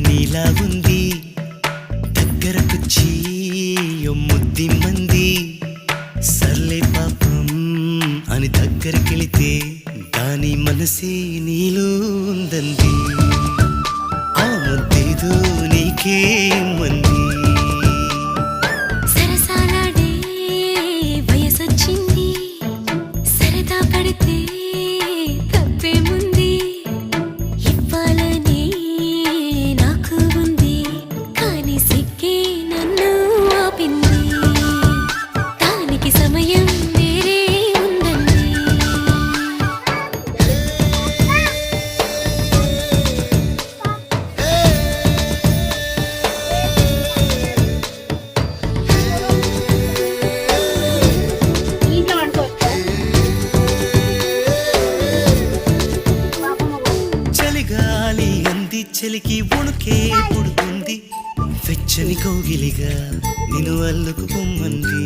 నీలా ఉంది దగ్గరకొచ్చి ముద్ది మంది సర్లే పాపం అని దగ్గరికెళితే దాని మనసే నీలో ఉందంది ఆ ముద్దేదో నీకే మంది సరసాలాడే వయసొచ్చింది సరదా పడితే తప్పేముంది ఇవ్వాలని నాకు ఉంది కానీ సిగ్గే నన్ను ఆపింది దానికి సమయం వేరే ఉందండి చలిగాలి అంది చలికి ఉణుకే పుడుతుంది వెచ్చని కౌగిలిగా నిన్ను అల్లుకు పొమ్మంది